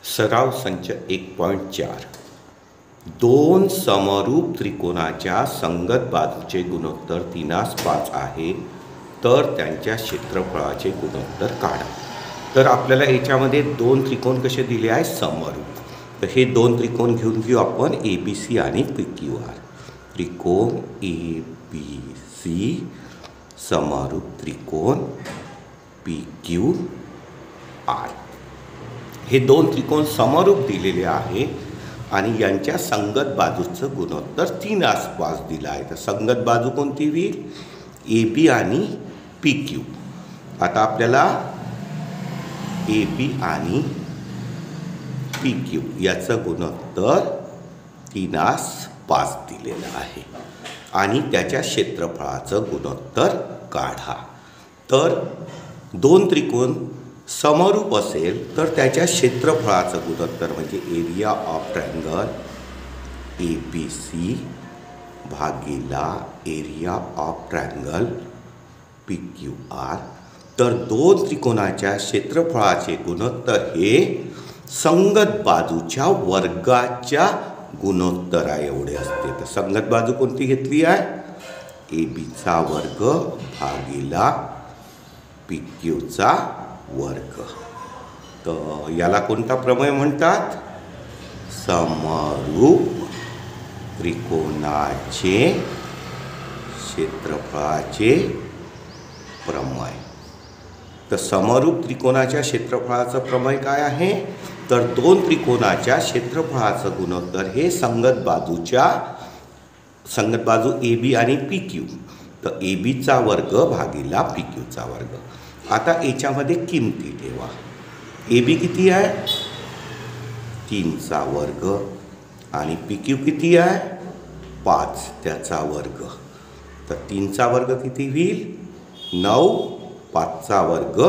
सराव संच 1.4 दोन समरूप त्रिकोणाच्या संगत बाजूचे गुणोत्तर 3:5 आहे, तर त्यांच्या क्षेत्रफळाचे गुणोत्तर काढा। तर आपल्याला याच्यामध्ये दोन त्रिकोण कसे दिले आहे समरूप। तर हे दोन त्रिकोण घेऊ आपण ABC आणि PQR। त्रिकोण ABC समरूप त्रिकोण PQR। हे दोन त्रिकोण समरूप दिलेले आहे आणि यांच्या संगत बाजूचं गुणोत्तर 3:5 दिलं आहे। तर संगत बाजू कोणती होईल? AB आणि PQ। आता आपल्याला AB आणि PQ याचं गुणोत्तर 3:5 दिलेलं आहे आणि त्याच्या क्षेत्रफळाचं गुणोत्तर काढा। तर दोन त्रिकोण समरूप असेल तर त्याच्या क्षेत्रफळाचं गुणोत्तर म्हणजे एरिया ऑफ ट्रायंगल ABC भागिला एरिया ऑफ ट्रायंगल PQR। तर दोन त्रिकोणाच्या क्षेत्रफळाचे गुणोत्तर हे संगत बाजूच्या वर्गाच्या गुणोत्तरा एवढे असते। तर संगत बाजू कोणती घेतली आहे? ABचा वर्ग भागिला PQचा वर्ग। तर याला कोणता प्रमेय म्हणतात? समरूप त्रिकोणाचे क्षेत्रफळाचे प्रमेय। तर समरूप त्रिकोणाच्या क्षेत्रफळाचं प्रमेय काय आहे? तर दोन त्रिकोणाच्या क्षेत्रफळाचं गुणोत्तर हे संगत बाजू AB आणि PQ। तर ABचा वर्ग भागिला PQचा वर्ग। आता याच्यामध्ये किमती ठेवा। AB किती आहे? 3चा वर्ग आणि PQ किती आहे? 5 त्याचा वर्ग। तर 3चा वर्ग किती होईल? 9, 5चा वर्ग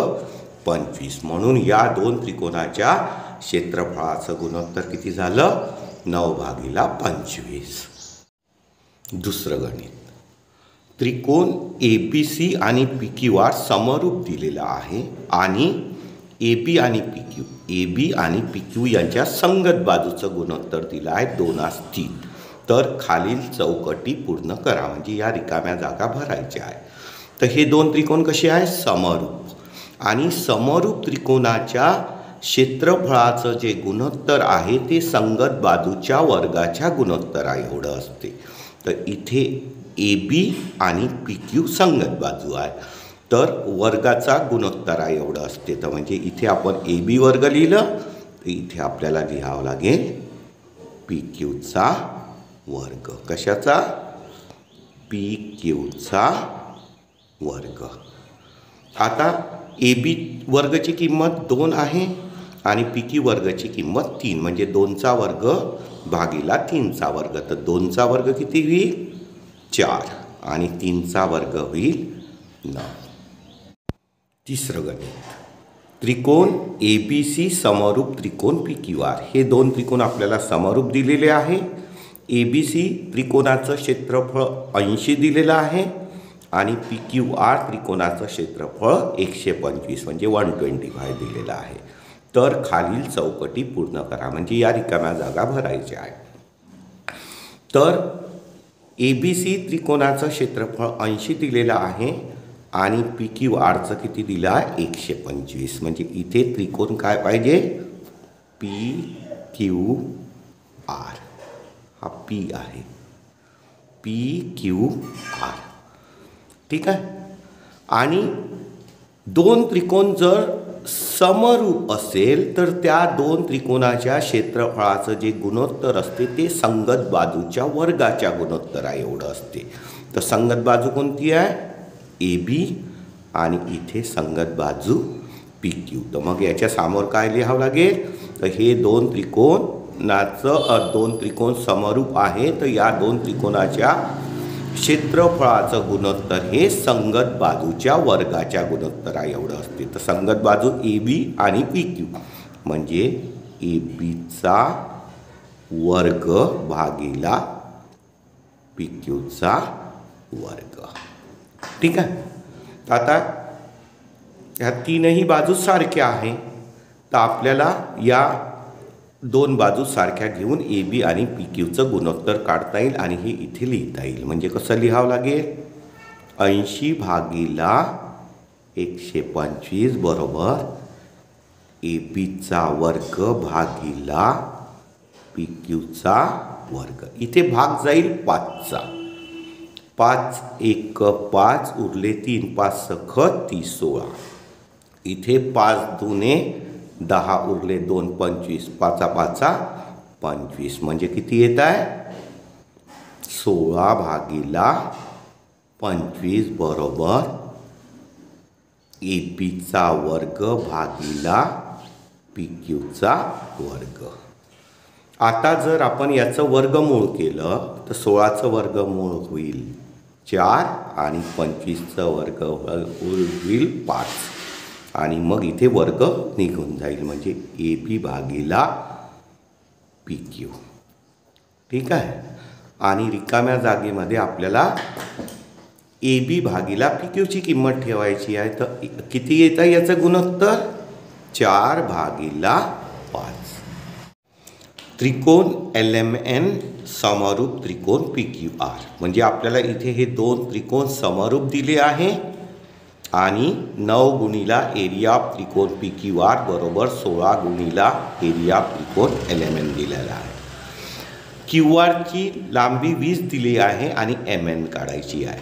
25। म्हणून या दोन त्रिकोणाच्या क्षेत्रफळाचं गुणोत्तर किती झालं? 9/25। दुसरं गणित। त्रिकोण ABC आणि PQR समरूप दिलेला आहे आणि AB आणि PQ यांच्या संगत बाजूचं गुणोत्तर दिलं आहे 2:3। तर खालील चौकटी पूर्ण करा, म्हणजे या रिकाम्या जागा भरायच्या आहे। तर हे दोन त्रिकोण कसे आहे? समरूप। आणि समरूप त्रिकोणाच्या क्षेत्रफळाचं जे गुणोत्तर आहे ते संगत बाजूच्या वर्गाच्या गुणोत्तरा एवढं असते। तर इथे AB आणि PQ संगत बाजू आहे, तर वर्गाचा गुणोत्तरा एवढं असते। तर म्हणजे इथे आपण AB वर्ग लिहिलं, तर इथे आपल्याला लिहावं लागेल PQचा वर्ग। कशाचा? PQचा वर्ग। आता AB वर्गची किंमत 2 आहे आणि PQ वर्गाची किंमत 3, म्हणजे 2चा वर्ग भागिला 3चा वर्ग। तर 2चा वर्ग किती होईल? 4 आणि 3चा वर्ग होईल 9। तिसरं गणित। त्रिकोण ABC समरूप त्रिकोण PQR। हे दोन त्रिकोण आपल्याला समरूप दिलेले आहे। ABC त्रिकोणाचं क्षेत्रफळ 80 दिलेलं आहे आणि PQR त्रिकोणाचं क्षेत्रफळ 125 म्हणजे 125 दिलेलं आहे। तर खालील चौकटी पूर्ण करा, म्हणजे या रिकाम्या जागा भरायच्या आहे। तर ABC त्रिकोणाचं क्षेत्रफळ 80 दिलेलं आहे आणि PQRचं किती दिलं आहे? 125। म्हणजे इथे त्रिकोण काय पाहिजे? PQR। हा P आहे, PQR। ठीक आहे। आणि दोन त्रिकोण जर समरूप असेल तर त्या दोन त्रिकोणाच्या क्षेत्रफळाचं जे गुणोत्तर असते ते संगत बाजूच्या वर्गाच्या गुणोत्तरा एवढं असते। तर संगत बाजू कोणती आहे? AB आणि इथे संगत बाजू PQ। तर मग याच्या समोर काय लिहावं लागेल? तर हे दोन त्रिकोण समरूप आहे, तर या दोन त्रिकोणाच्या क्षेत्रफळाचं गुणोत्तर हे संगत बाजूच्या वर्गाच्या गुणोत्तरा एवढं असते। तर संगत बाजू AB आणि PQ म्हणजे ABचा वर्ग भागिला PQचा वर्ग। ठीक आहे। आता ह्या तीनही बाजू सारख्या आहे, तर आपल्याला या दोन बाजू सारख्या घेऊन ए बी आणि पी क्यूचं गुणोत्तर काढता येईल आणि हे इथे लिहिता येईल. म्हणजे कसं लिहावं लागेल? 80/125 बरोबर ए बीचा वर्ग भागिला पी क्यूचा वर्ग. इथे भाग जाईल 5चा. 5 1 5 उरले 3 5 सख 30 16. इथे 5 दुने 10 उरले 2 25 5 5 25 म्हणजे किती येत आहे? 16/25 बरोबर ए बीचा वर्ग भागिला पी क्यूचा वर्ग. आता जर आपण याचं वर्गमूळ केलं तर 16चं वर्गमूळ होईल 4 आणि 25चं वर्गमूळ होईल 5 आणि मग इथे वर्ग निघून जाईल. म्हणजे ए बी भागिला पी क्यू. ठीक आहे. आणि रिकाम्या जागेमध्ये आपल्याला ए बी भागिला पी क्यूची किंमत ठेवायची आहे. तर किती येतं याचं गुणोत्तर? 4/5. त्रिकोण LMN समरूप त्रिकोण PQR. म्हणजे आपल्याला इथे हे दोन त्रिकोण समरूप दिले आहे आणि 9 गुणिला एरिया ऑफ त्रिकोण PQR बरोबर 16 गुणिला एरिया ऑफ त्रिकोण LMN दिलेला आहे. QRची लांबी 20 दिली आहे आणि MN काढायची आहे.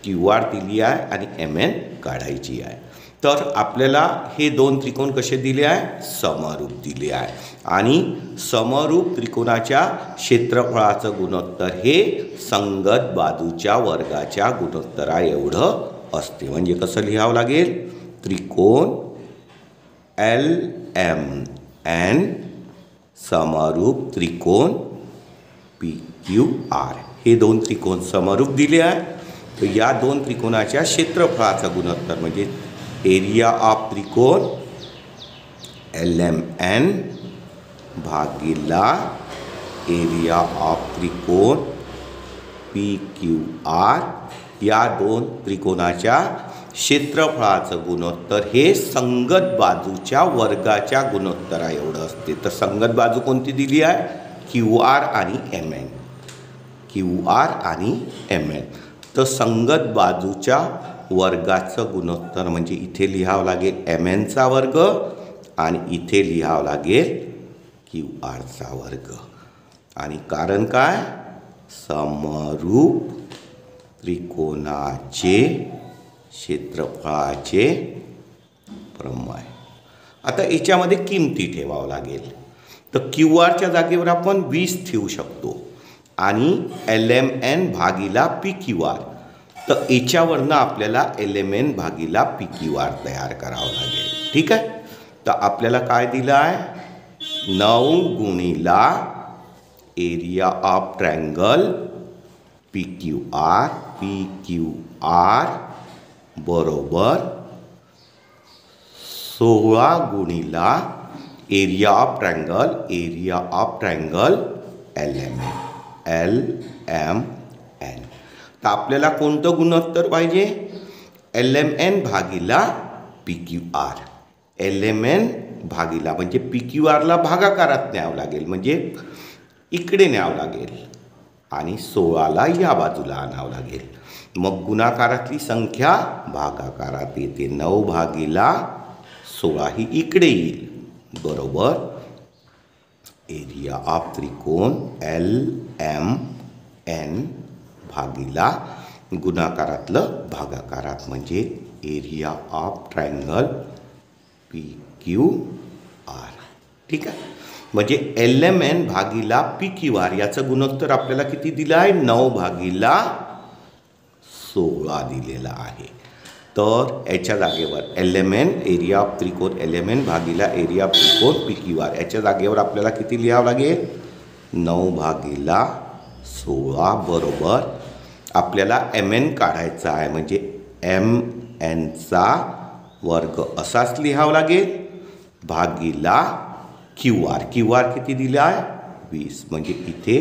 QR दिली आहे आणि MN काढायची आहे. तर आपल्याला हे दोन त्रिकोण कसे दिले आहे? समरूप दिले आहे. आणि समरूप त्रिकोणाच्या क्षेत्रफळाचं गुणोत्तर हे संगत बाजूच्या वर्गाच्या गुणोत्तरा एवढं असते. म्हणजे कसं लिहावं लागेल? त्रिकोण LMN समरूप त्रिकोण PQR. हे दोन त्रिकोण समरूप दिले आहे. तर या दोन त्रिकोणाच्या क्षेत्रफळाचं गुणोत्तर म्हणजे एरिया ऑफ त्रिकोण LMN भागिला एरिया ऑफ त्रिकोण PQR या दोन त्रिकोणाच्या क्षेत्रफळाचं गुणोत्तर हे संगत बाजूच्या वर्गाच्या गुणोत्तरा एवढं असते. तर संगत बाजू कोणती दिली आहे? QR आणि MN. QR आणि MN. तर संगत बाजूच्या वर्गाचं गुणोत्तर म्हणजे इथे लिहावं लागेल MNचा वर्ग आणि इथे लिहावं लागेल QRचा वर्ग. आणि कारण काय? समरूप त्रिकोणाचे क्षेत्रफळाचे प्रमेय. आता याच्यामध्ये किमती ठेवावं लागेल. तर QRच्या जागेवर आपण 20 ठेवू शकतो आणि LMN भागिला PQR. तर याच्यावरनं आपल्याला LMN भागिला PQR तयार करावं लागेल. ठीक आहे. तर आपल्याला काय दिलं आहे? 9 गुणिला एरिया ऑफ ट्रायंगल PQR बरोबर 16 गुणिला एरिया ऑफ ट्रायंगल LMN. तर आपल्याला कोणतं गुणोत्तर पाहिजे? LMN भागिला PQR. LMN भागिला म्हणजे PQRला भागाकारात न्यावं लागेल. म्हणजे इकडे न्यावं लागेल आणि 16ला या बाजूला आणावं लागेल. मग गुणाकारातली संख्या भागाकारात येते. 9 भागिला 16 ही इकडे येईल बरोबर एरिया ऑफ त्रिकोण LMN भागिला गुणाकारातलं भागाकारात म्हणजे एरिया ऑफ ट्रायंगल PQR. ठीक आहे. म्हणजे LMN भागिला PQR याचं गुणोत्तर आपल्याला किती दिलं आहे? 9 भागिला 16 दिलेला आहे. तर याच्या जागेवर LMN एरिया ऑफ त्रिकोण LMN भागिला एरिया ऑफ त्रिकोण PQR याच्या जागेवर आपल्याला किती लिहावं लागेल? 9 भागिला 16 बरोबर आपल्याला MN काढायचा आहे. म्हणजे MNचा वर्ग असाच लिहावं लागेल भागिला QR किती दिला आहे? 20. म्हणजे इथे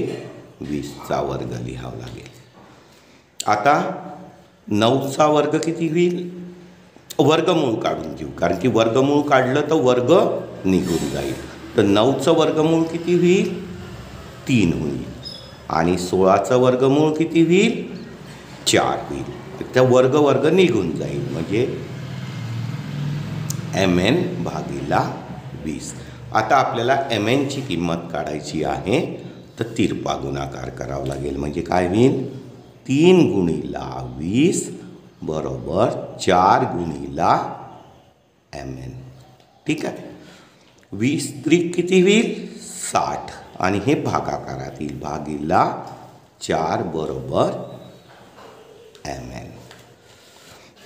20चा वर्ग लिहावा लागेल. आता 9चा वर्ग किती होईल? वर्गमूळ काढून घेऊ. कारण की वर्गमूळ काढलं तर वर्ग निघून जाईल. तर 9चं वर्गमूळ किती होईल 3 होईल आणि 16चं वर्गमूळ किती होईल 4 होईल. तर त्या वर्ग निघून जाईल म्हणजे mn भागिला 20. आता आपल्याला mn ची किंमत काढायची आहे तर तिरपा गुणाकार करावा लागेल म्हणजे काय होईल 3 गुणिला 20 बरोबर 4 गुणिला mn. ठीक आहे. 20 त्रिक किती होईल 60 आणि हे भागाकारात येईल भागिला 4 बरोबर mn.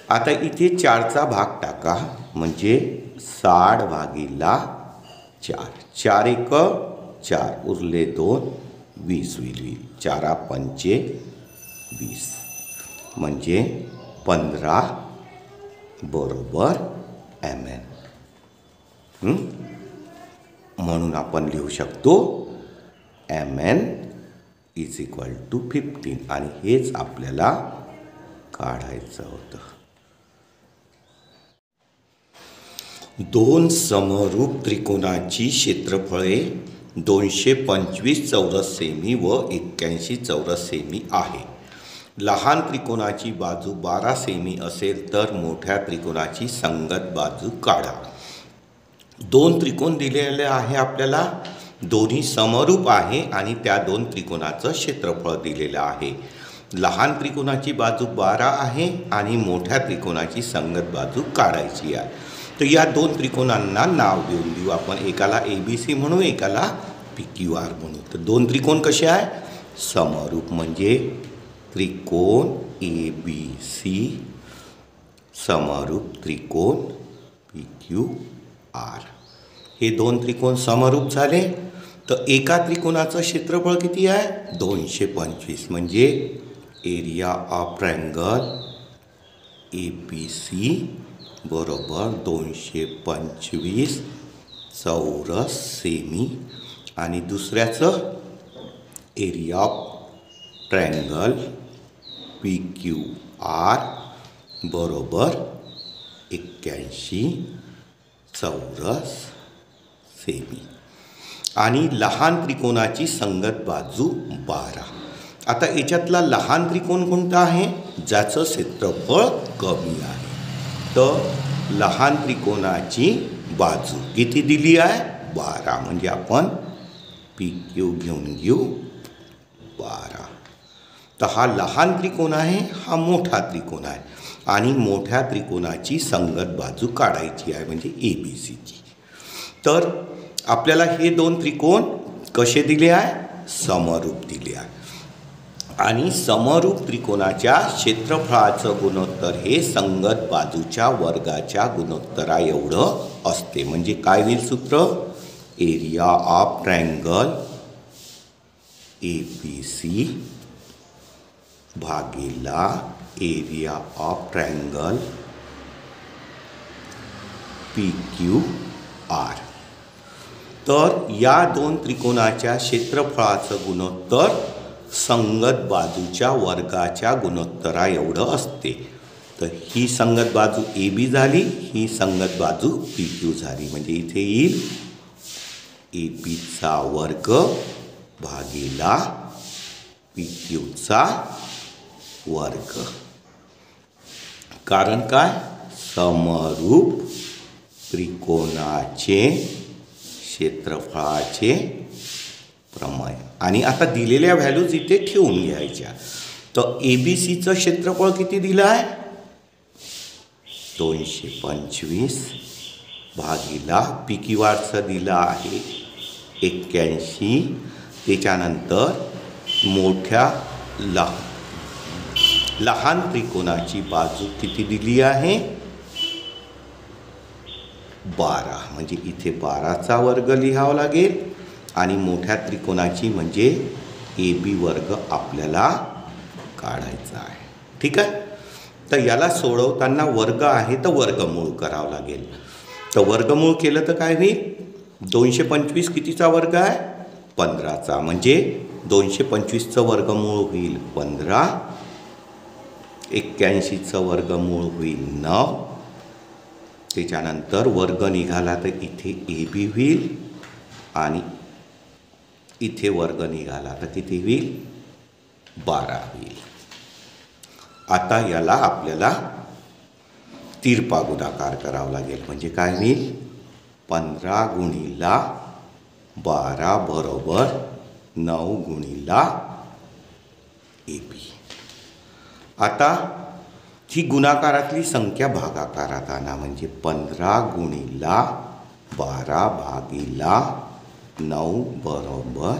आता इथे 4चा भाग टाका म्हणजे 60 भागिला 4. 4 एक 4 उरले 2 20 होईल. 4 पंचे 20 म्हणजे 15 बरोबर mn. म्हणून आपण लिहू शकतो mn इज इक्वल टू 15 आणि हेच आपल्याला काढायचं होतं. दोन समरूप त्रिकोणाची क्षेत्रफळे 225 चौरस सेमी व 81 चौरस सेमी आहे. लहान त्रिकोणाची बाजू 12 सेमी असेल तर मोठ्या त्रिकोणाची संगत बाजू काढा. दोन त्रिकोण दिलेले आहे आपल्याला, दोन्ही समरूप आहे आणि त्या दोन त्रिकोणाचं क्षेत्रफळ दिलेलं आहे. लहान त्रिकोणाची बाजू 12 आहे आणि मोठ्या त्रिकोणाची संगत बाजू काढायची आहे. तर या दोन त्रिकोणांना नाव देऊन देऊ आपण. एकाला ABC म्हणू, एकाला PQR म्हणू. तर दोन त्रिकोण कसे आहे समरूप म्हणजे त्रिकोण ABC समरूप त्रिकोण PQR. हे दोन त्रिकोण समरूप झाले. तर एका त्रिकोणाचं क्षेत्रफळ किती आहे 225 म्हणजे एरिया ऑफ ट्रायंगल ABC बरोबर 225 चौरस सेमी आणि दुसऱ्याचं एरिया ऑफ ट्रायंगल PQR बरोबर 81 चौरस सेमी आणि लहान त्रिकोणाची संगत बाजू 12. आता याच्यातला लहान त्रिकोण कोणता आहे ज्याचं क्षेत्रफळ कमी आहे. तर लहान त्रिकोणाची बाजू किती दिली आहे 12 म्हणजे आपण PQ घेऊन घेऊ 12. तर हा लहान त्रिकोण आहे, हा मोठा त्रिकोण आहे आणि मोठ्या त्रिकोणाची संगत बाजू काढायची आहे म्हणजे ABCची. तर आपल्याला हे दोन त्रिकोण कसे दिले आहे समरूप दिले आहे आणि समरूप त्रिकोणाच्या क्षेत्रफळाचं गुणोत्तर हे संगत बाजूच्या वर्गाच्या गुणोत्तरा एवढं असते. म्हणजे काय होईल सूत्र एरिया ऑफ ट्रायंगल ABC भागिला एरिया ऑफ ट्रायंगल PQR. तर या दोन त्रिकोणाच्या क्षेत्रफळाचं गुणोत्तर संगत बाजूच्या वर्गाच्या गुणोत्तरा एवढं असते. तर ही संगत बाजू AB झाली, ही संगत बाजू PQ झाली म्हणजे इथे येईल ABचा वर्ग भागिला PQचा वर्ग. कारण काय समरूप त्रिकोणाचे क्षेत्रफळाचे प्रमेय. आणि आता दिलेल्या व्हॅल्यूज इथे ठेवून घ्यायच्या. तर ABCचं क्षेत्रफळ किती दिलं आहे 225 भागिला PQRचं दिलं आहे 81. त्याच्यानंतर मोठ्या लहान त्रिकोणाची बाजू किती दिली आहे 12 म्हणजे इथे 12चा वर्ग लिहावा लागेल आणि मोठ्या त्रिकोणाची म्हणजे AB वर्ग आपल्याला काढायचा आहे. ठीक आहे. तर याला सोडवताना वर्ग आहे तर वर्गमूळ करावं लागेल. तर वर्गमूळ केलं तर काय होईल 225 कितीचा वर्ग आहे 15चा म्हणजे 225चं वर्गमूळ होईल 15. 81चं वर्गमूळ होईल 9. त्याच्यानंतर वर्ग निघाला तर इथे AB होईल आणि इथे वर्ग निघाला तर किती होईल 12 होईल. आता याला आपल्याला तिरपा गुणाकार करावा लागेल. म्हणजे काय होईल 15 गुणिला 12 बरोबर 9 गुणिला AB. आता ही गुणाकारातली संख्या भागाकारात आणा. म्हणजे 15 गुणिला 12 भागिला 9 बरोबर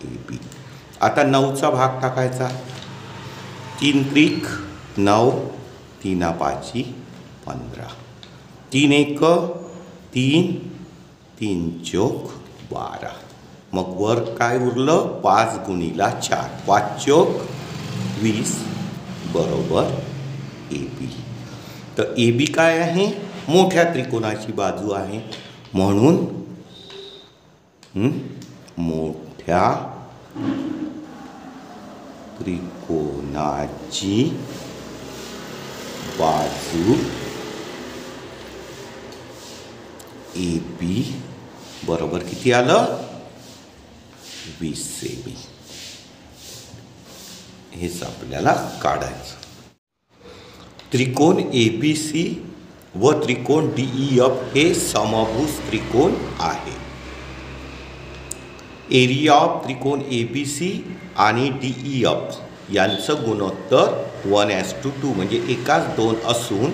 AB. आता 9चा भाग टाकायचा. 3 त्रिक 9, 3 5 15, 3 1 3, 3 चौक 12. मग वर काय उरलं 5 गुणिला 4, 5 चौक 20 बरोबर AB. तर AB काय आहे मोठ्या त्रिकोणाची बाजू आहे. म्हणून मोठ्या त्रिकोणाची बाजू AB बरोबर किती आलं 20 AB. हेच आपल्याला काढायचं. त्रिकोण ABC व त्रिकोण DEF हे समभुज त्रिकोण आहे. एरिया ऑफ त्रिकोण ABC आणि DEF यांचं गुणोत्तर 1:2 म्हणजे एकाच 2 असून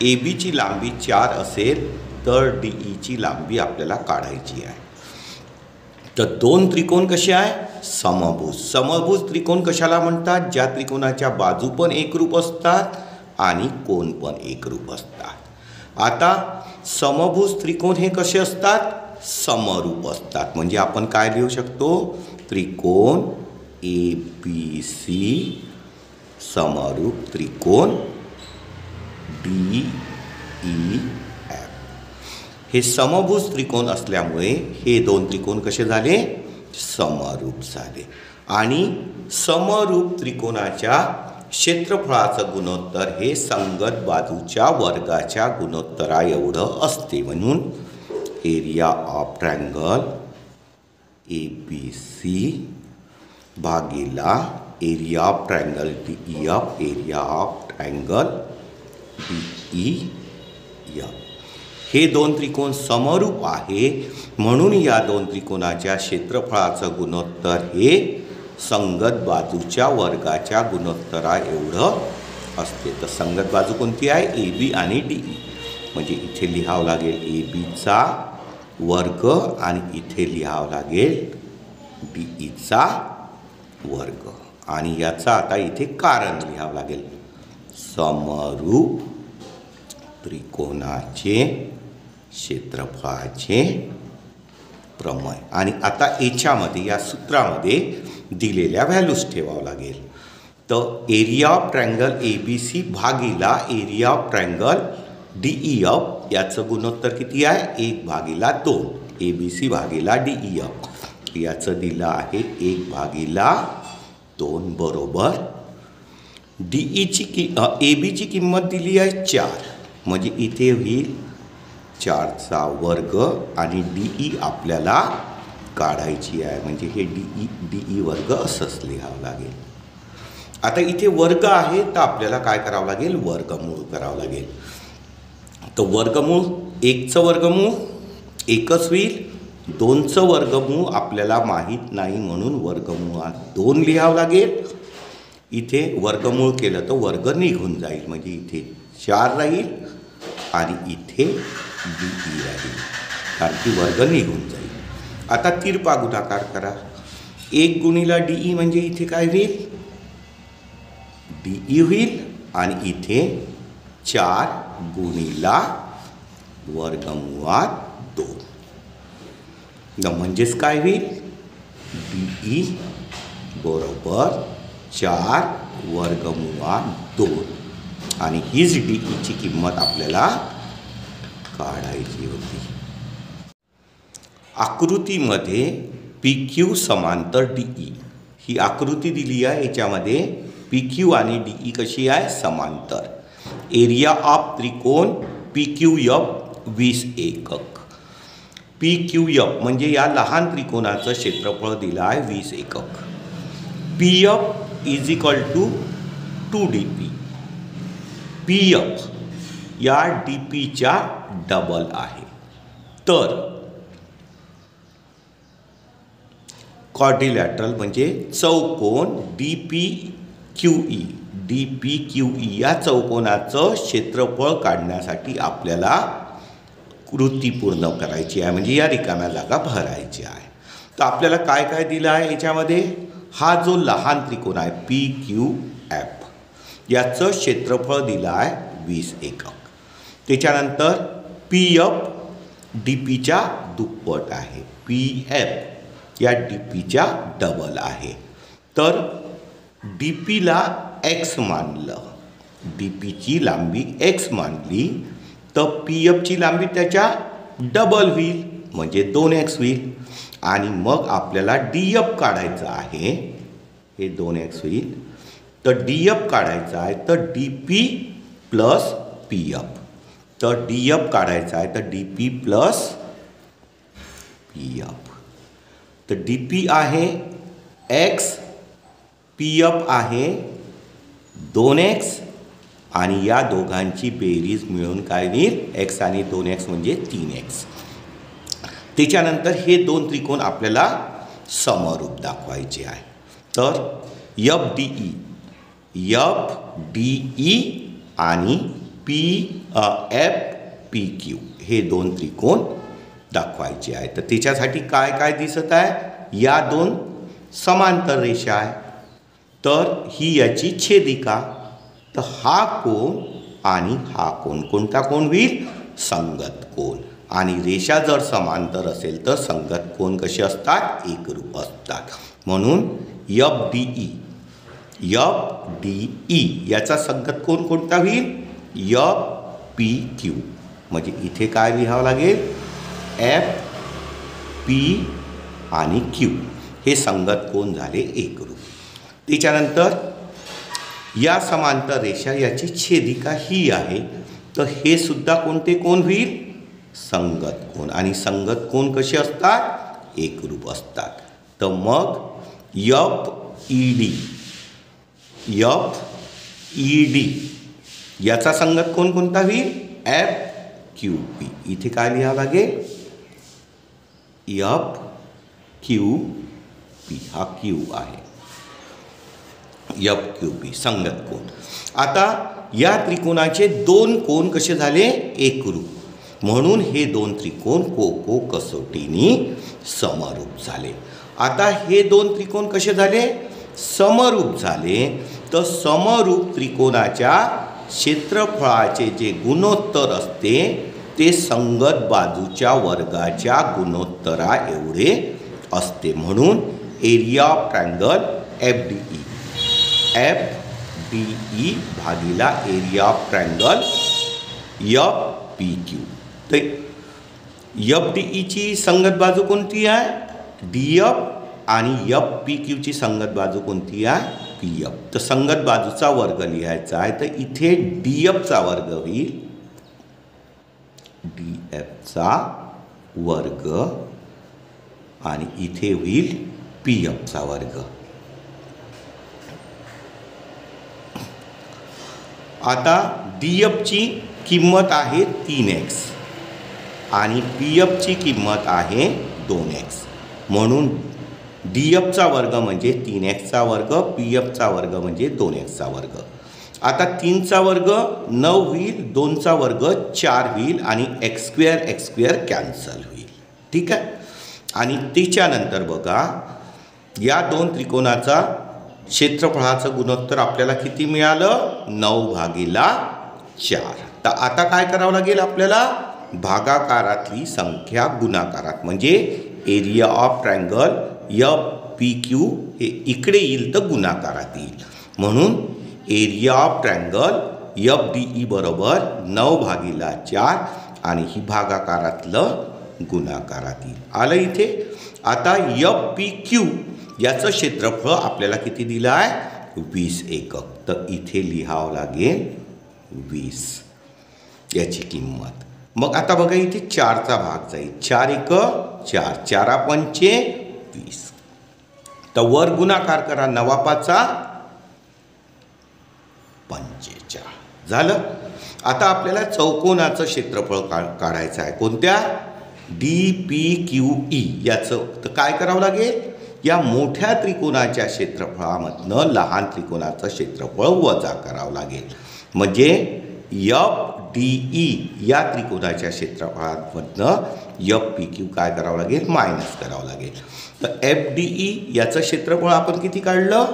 ABची लांबी 4 असेल तर DEची लांबी आपल्याला काढायची आहे. तर 2 त्रिकोण कसे आहे समभुज. समभुज त्रिकोण कशाला म्हणतात ज्या त्रिकोणाच्या बाजू पण एकरूप असतात आणि कोन पण एकरूप असतात. आता समभुज त्रिकोण हे कसे असतात समरूप असतात. म्हणजे आपण काय लिहू शकतो त्रिकोण ABC समरूप त्रिकोण DEF. हे समभुज त्रिकोण असल्यामुळे हे 2 त्रिकोण कसे झाले समरूप झाले. आणि समरूप त्रिकोणाच्या क्षेत्रफळाचं गुणोत्तर हे संगत बाजूच्या वर्गाच्या गुणोत्तरा एवढं असते. म्हणून एरिया ऑफ ट्रायंगल ABC भागिला area of triangle DEF area of triangle DEF. हे 2 त्रिकोण समरूप आहे म्हणून या 2 त्रिकोणाच्या क्षेत्रफळाचं गुणोत्तर हे संगत बाजूच्या वर्गाच्या गुणोत्तरा एवढं असते. तर संगत बाजू कोणती आहे AB आणि DE. म्हणजे इथे लिहावं लागेल ABचा वर्ग आणि इथे लिहावं लागेल DEचा वर्ग. आणि याचा आता इथे कारण लिहावं लागेल समरूप त्रिकोणाचे क्षेत्रफळाचे प्रमेय. आणि आता याच्यामध्ये या सूत्रामध्ये दिलेल्या व्हॅल्यूज ठेवावं लागेल. तर एरिया ऑफ ट्रायंगल ABC भागिला एरिया ऑफ ट्रायंगल DEF याचं गुणोत्तर किती आहे 1/2 ABC भागिला DEF याचं दिलं आहे 1/2 बरोबर ABची किंमत दिली आहे 4 म्हणजे इथे होईल 4चा वर्ग आणि DE आपल्याला काढायची आहे. म्हणजे हे DE वर्ग असंच लिहावं लागेल. आता इथे वर्ग आहे तर आपल्याला काय करावं लागेल वर्गमूळ करावं लागेल. तर वर्गमूळ 1चं वर्गमूळ 1च होईल. 2चं वर्गमूळ आपल्याला माहीत नाही म्हणून वर्गमूळात 2 लिहावं लागेल. इथे वर्गमूळ केलं तर वर्ग निघून जाईल. म्हणजे इथे 4 राहील आणि इथे DE राहील कारण की वर्ग निघून जाईल. आता तिरपा गुणाकार करा. 1 गुणिला DE म्हणजे इथे काय होईल DE होईल आणि इथे 4 गुणिला वर्गमुळात 2 म्हणजेच काय होईल DE बरोबर 4 वर्गमुळात 2 आणि हीच DEची किंमत आपल्याला काढायची होती. आकृतीमध्ये PQ समांतर DE ही आकृती दिली आहे. याच्यामध्ये PQ आणि DE कशी आहे समांतर. एरिया ऑफ त्रिकोण PQF 20 एकक. पी क्यू एफ म्हणजे या लहान त्रिकोणाचं क्षेत्रफळ दिलं आहे 20 एकक. P F is equal to 2dp. P F या डी पीच्या डबल आहे. तर क्वाड्रिलॅटरल म्हणजे चौकोन डी पी क्यू ई या चौकोनाचं क्षेत्रफळ काढण्यासाठी आपल्याला कृती पूर्ण करायची आहे, म्हणजे या रिकाम्या जागा भरायची आहे. तर आपल्याला काय काय दिलं आहे याच्यामध्ये? हा जो लहान त्रिकोण आहे पी क्यू एफ याचं क्षेत्रफळ दिलं आहे 20 एकक. त्याच्यानंतर पी एफ डी पीच्या दुप्पट आहे. पी एफ या डी पीच्या डबल आहे. तर डी पीला एक्स मानलं, डी पीची लांबी एक्स मानली, तर पी एफची लांबी त्याच्या डबल होईल म्हणजे 2x होईल. आणि मग आपल्याला डी एफ काढायचं आहे. हे 2x होईल. तर डी एफ काढायचं आहे तर D P plus P F. तर डी एफ काढायचं आहे तर D P plus P F. तर डी पी आहे एक्स, पी एफ आहे 2x आणि या दोघांची बेरीज मिळून काय होईल? x आणि 2x म्हणजे 3x. त्याच्यानंतर हे दोन त्रिकोण आपल्याला समरूप दाखवायचे आहे. तर एफ डी ई आणि एफ पी क्यू हे दोन त्रिकोण दाखवायचे आहे. तर त्याच्यासाठी काय काय दिसत आहे? या दोन समांतर रेषा आहे. तर ही याची छेदिका. तर हा कोन आणि हा कोन कोणता कोन होईल? संगत कोन. आणि रेषा जर समांतर असेल तर संगत कोन कसे असतात? एकरूप असतात. म्हणून एफ डी ई याचा संगत कोन कोणता होईल? F P Q. म्हणजे इथे काय लिहावं लागेल? एफ पी आणि क्यू हे संगत कोन झाले एकरूप. त्याच्यानंतर या समांतर रेषा याची छेदिका ही आहे. तर हे सुद्धा कोणते कोन होईल? संगत कोन. आणि संगत कोन कसे असतात? एकरूप असतात. तर मग एफ ई डी याचा संगत कोन कोणता होईल? F Q P. इथे काय लिहावं लागेल? F Q P. हा क्यू आहे. एफ क्यू पी संगत कोन. आता या त्रिकोणाचे दोन कोन कसे झाले? एकरूप. म्हणून हे दोन त्रिकोण को कसोटीने समरूप झाले. आता हे दोन त्रिकोण कसे झाले? समरूप झाले. तर समरूप त्रिकोणाच्या क्षेत्रफळाचे जे गुणोत्तर असते ते संगत बाजूच्या वर्गाच्या गुणोत्तरा एवढे असते. म्हणून area of triangle F D E भागीला area of triangle F P Q. तर एफ डी ईची संगत बाजू कोणती आहे? D F. आणि एफ पी क्यूची संगत बाजू कोणती आहे? P F. तर संगत बाजूचा वर्ग लिहायचा आहे. तर इथे डी एफचा वर्ग होईल, डी एफचा वर्ग, आणि इथे होईल पी एफचा वर्ग. आता डी एफची किंमत आहे 3x आणि पी एफची किंमत आहे 2x. म्हणून डी एफचा वर्ग म्हणजे 3xचा वर्ग, पी एफचा वर्ग म्हणजे 2xचा वर्ग. आता 3चा वर्ग 9 होईल, 2चा वर्ग 4 होईल आणि x स्क्वेअर कॅन्सल होईल. ठीक आहे. आणि त्याच्यानंतर बघा या दोन त्रिकोणाचा क्षेत्रफळाचं गुणोत्तर आपल्याला किती मिळालं? 9/4. तर आता काय करावं लागेल आपल्याला? भागाकारातली संख्या गुणाकारात, म्हणजे area of triangle F P Q हे इकडे येईल तर गुणाकारात येईल. म्हणून area of triangle F D E बरोबर 9/4 आणि ही भागाकारातलं गुणाकारात येईल. आलं इथे. आता एफ पी क्यू याचं क्षेत्रफळ आपल्याला किती दिलं आहे? 20 एकक. तर इथे लिहावं लागेल 20 याची किंमत. मग आता बघा इथे 4चा भाग जाईल. 4 एक 4, 4 पंचे 20. तर वर गुणाकार करा. 9 पाचा 45. झालं. आता आपल्याला चौकोनाचं क्षेत्रफळ काढायचं आहे. कोणत्या? DPQE याचं. तर काय करावं लागेल? या मोठ्या त्रिकोणाच्या क्षेत्रफळामधनं लहान त्रिकोणाचं क्षेत्रफळ वजा करावं लागेल. म्हणजे FDE या त्रिकोणाच्या क्षेत्रफळामधनं FPQ काय करावं लागेल? मायनस करावं लागेल. तर FDE याचं क्षेत्रफळ आपण किती काढलं?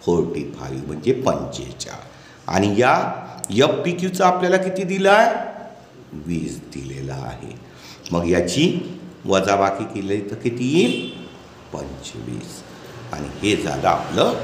45 म्हणजे 45. आणि या FPQचा आपल्याला किती दिला आहे? 20 दिलेला आहे. मग याची वजाबाकी केली तर किती येईल? 25. आणि हे झालं आपलं